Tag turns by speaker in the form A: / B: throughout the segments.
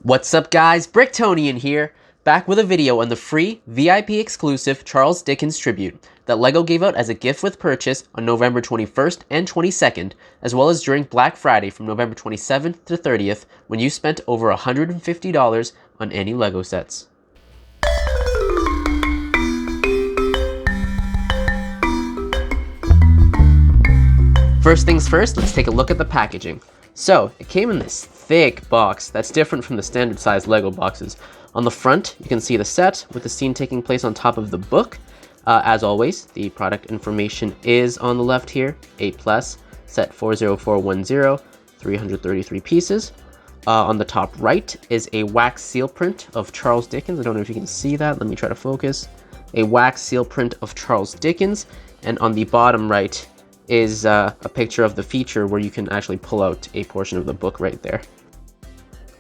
A: What's up guys, Bricktonian here, back with a video on the free VIP exclusive Charles Dickens Tribute that LEGO gave out as a gift with purchase on November 21st and 22nd, as well as during Black Friday from November 27th to 30th when you spent over $150 on any LEGO sets. First things first, let's take a look at the packaging. So, it came in this thick box that's different from the standard size LEGO boxes. On the front, you can see the set with the scene taking place on top of the book. As always, the product information is on the left here, A+, set 40410, 333 pieces. On the top right is a wax seal print of Charles Dickens. I don't know if you can see that, let me try to focus. A wax seal print of Charles Dickens, and on the bottom right is a picture of the feature where you can actually pull out a portion of the book right there.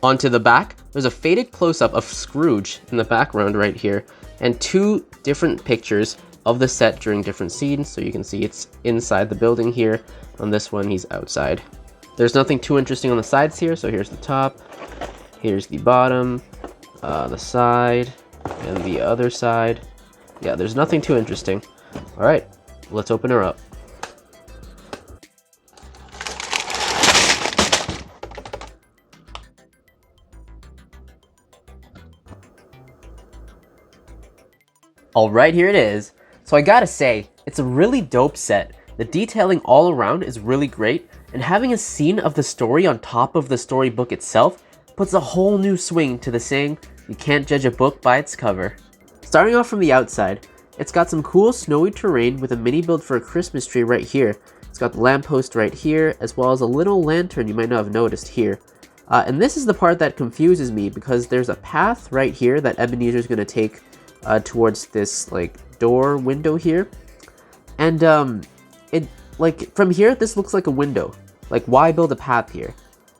A: Onto the back, there's a faded close-up of Scrooge in the background right here, and two different pictures of the set during different scenes, so you can see it's inside the building here. On this one, he's outside. There's nothing too interesting on the sides here, so here's the top, here's the bottom, the side, and the other side. Yeah, there's nothing too interesting. Alright, let's open her up. Alright, here it is. So I gotta say, it's a really dope set. The detailing all around is really great, and having a scene of the story on top of the storybook itself puts a whole new swing to the saying, you can't judge a book by its cover. Starting off from the outside, it's got some cool snowy terrain with a mini build for a Christmas tree right here. It's got the lamppost right here, as well as a little lantern you might not have noticed here. And this is the part that confuses me, because there's a path right here that Ebenezer is going to take towards this like door window here, and it like from here this looks like a window. Like, why build a path here?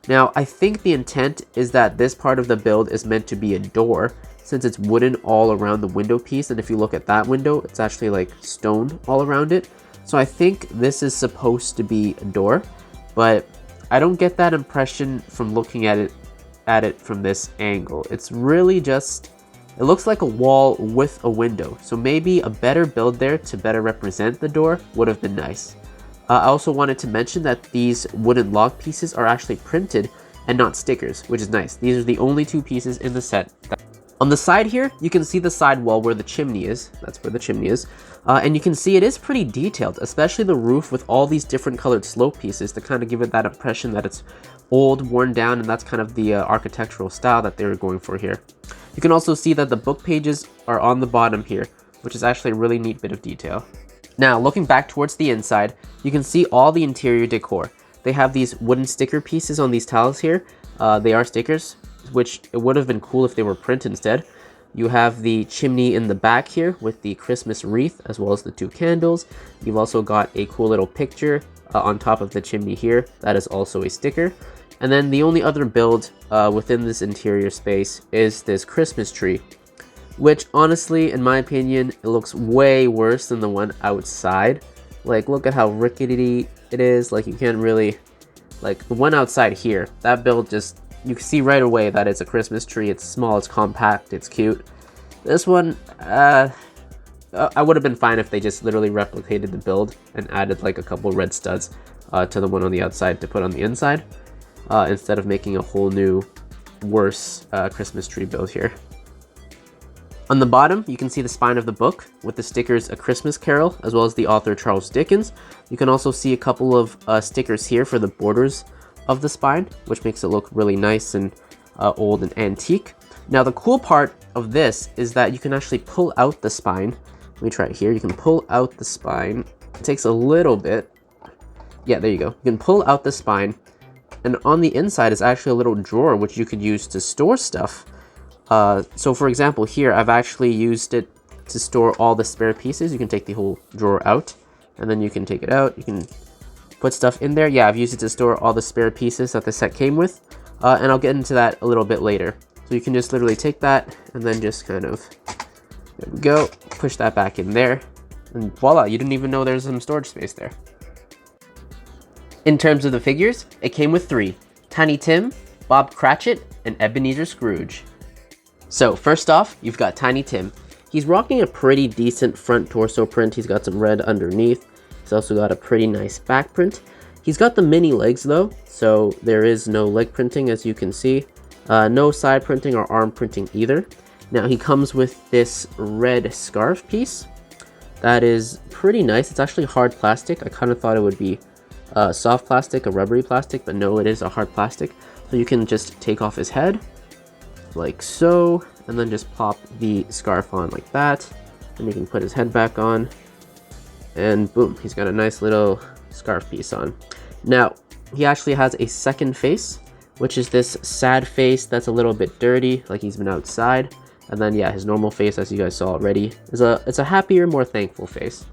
A: Now I think the intent is that this part of the build is meant to be a door, since it's wooden all around the window piece, and if you look at that window, it's actually like stone all around it. So I think this is supposed to be a door, but I don't get that impression from looking at it from this angle. It's really just, it looks like a wall with a window, so maybe a better build there to better represent the door would have been nice. I also wanted to mention that these wooden log pieces are actually printed and not stickers, which is nice. These are the only two pieces in the set. On the side here, you can see the side wall where the chimney is. That's where the chimney is. And you can see it is pretty detailed, especially the roof with all these different colored slope pieces to kind of give it that impression that it's old, worn down, and that's kind of the architectural style that they were going for here. You can also see that the book pages are on the bottom here, which is actually a really neat bit of detail. Now, looking back towards the inside, you can see all the interior decor. They have these wooden sticker pieces on these tiles here. They are stickers, which it would have been cool if they were print instead. You have the chimney in the back here with the Christmas wreath, as well as the two candles. You've also got a cool little picture on top of the chimney here. That is also a sticker. And then the only other build within this interior space is this Christmas tree, which honestly, in my opinion, it looks way worse than the one outside. Like, look at how rickety it is. Like, you can't really, like the one outside here, that build just, you can see right away that it's a Christmas tree. It's small, it's compact, it's cute. This one, I would have been fine if they just literally replicated the build and added like a couple red studs to the one on the outside to put on the inside. Instead of making a whole new, worse Christmas tree build here. On the bottom, you can see the spine of the book with the stickers A Christmas Carol, as well as the author Charles Dickens. You can also see a couple of stickers here for the borders of the spine, which makes it look really nice and old and antique. Now, the cool part of this is that you can actually pull out the spine. Let me try it here. You can pull out the spine. It takes a little bit. Yeah, there you go. You can pull out the spine. And on the inside is actually a little drawer which you could use to store stuff. So for example, here I've actually used it to store all the spare pieces. You can take the whole drawer out, and then you can take it out. You can put stuff in there. Yeah, I've used it to store all the spare pieces that the set came with. And I'll get into that a little bit later. So you can just literally take that and then just kind of, there we go, push that back in there. And voila, you didn't even know there's some storage space there. In terms of the figures, it came with 3. Tiny Tim, Bob Cratchit, and Ebenezer Scrooge. So first off, you've got Tiny Tim. He's rocking a pretty decent front torso print. He's got some red underneath. He's also got a pretty nice back print. He's got the mini legs though, so there is no leg printing as you can see. No side printing or arm printing either. Now he comes with this red scarf piece. That is pretty nice. It's actually hard plastic. I kind of thought it would be soft plastic, a rubbery plastic, but no, it is a hard plastic. So you can just take off his head, like so, and then just pop the scarf on like that. And you can put his head back on, and boom, he's got a nice little scarf piece on. Now, he actually has a second face, which is this sad face that's a little bit dirty, like he's been outside. And then yeah, his normal face, as you guys saw already, it's a happier, more thankful face.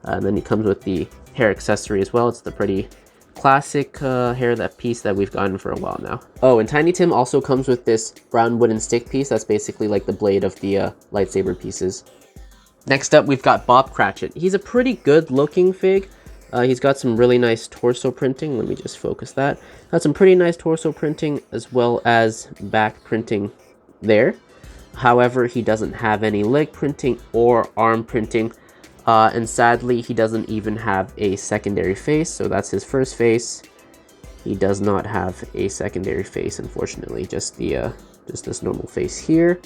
A: And then he comes with the hair accessory as well. It's the pretty classic hair piece that we've gotten for a while now. Oh, and Tiny Tim also comes with this brown wooden stick piece. That's basically like the blade of the lightsaber pieces. Next up, we've got Bob Cratchit. He's a pretty good looking fig. He's got some really nice torso printing. Let me just focus that. Got some pretty nice torso printing as well as back printing there. However, he doesn't have any leg printing or arm printing. And sadly, he doesn't even have a secondary face. So that's his first face. He does not have a secondary face, unfortunately. Just this normal face here.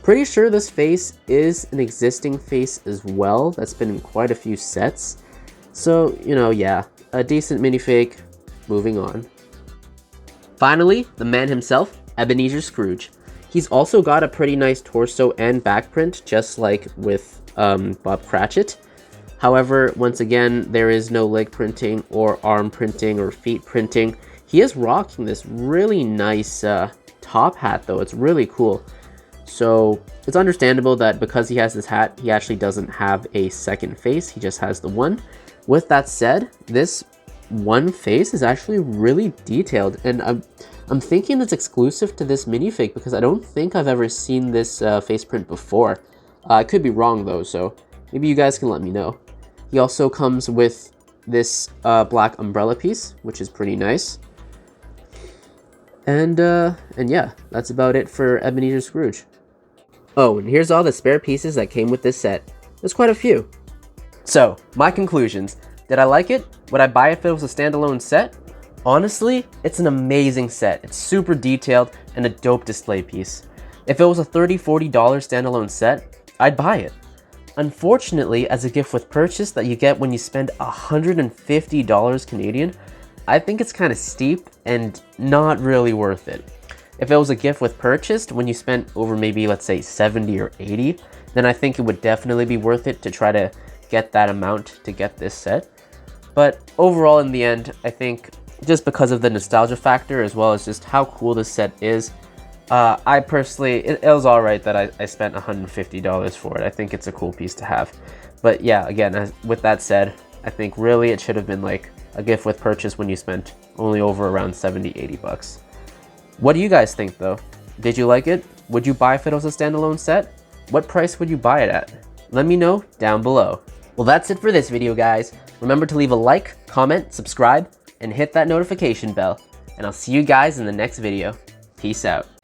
A: Pretty sure this face is an existing face as well. That's been in quite a few sets. So, you know, yeah, a decent minifig. Moving on. Finally, the man himself, Ebenezer Scrooge. He's also got a pretty nice torso and back print, just like with Bob Cratchit. However, once again, there is no leg printing or arm printing or feet printing. He is rocking this really nice top hat, though. It's really cool. So it's understandable that because he has this hat, he actually doesn't have a second face. He just has the one. With that said, this one face is actually really detailed, and I'm thinking it's exclusive to this minifig because I don't think I've ever seen this face print before. I could be wrong though, so maybe you guys can let me know. He also comes with this black umbrella piece, which is pretty nice. And yeah, that's about it for Ebenezer Scrooge. Oh, and here's all the spare pieces that came with this set. There's quite a few. So, my conclusions. Did I like it? Would I buy it if it was a standalone set? Honestly, it's an amazing set. It's super detailed and a dope display piece. If it was a $30, $40 standalone set, I'd buy it. Unfortunately, as a gift with purchase that you get when you spend $150 Canadian, I think it's kind of steep and not really worth it. If it was a gift with purchase when you spent over maybe, let's say, 70 or 80, then I think it would definitely be worth it to try to get that amount to get this set. But overall, in the end, I think just because of the nostalgia factor as well as just how cool this set is, I personally, it was alright that I spent $150 for it. I think it's a cool piece to have. But yeah, again, with that said, I think really it should have been like a gift with purchase when you spent only over around 70, 80 bucks. What do you guys think though? Did you like it? Would you buy if it was a standalone set? What price would you buy it at? Let me know down below. Well, that's it for this video, guys. Remember to leave a like, comment, subscribe, and hit that notification bell. And I'll see you guys in the next video. Peace out.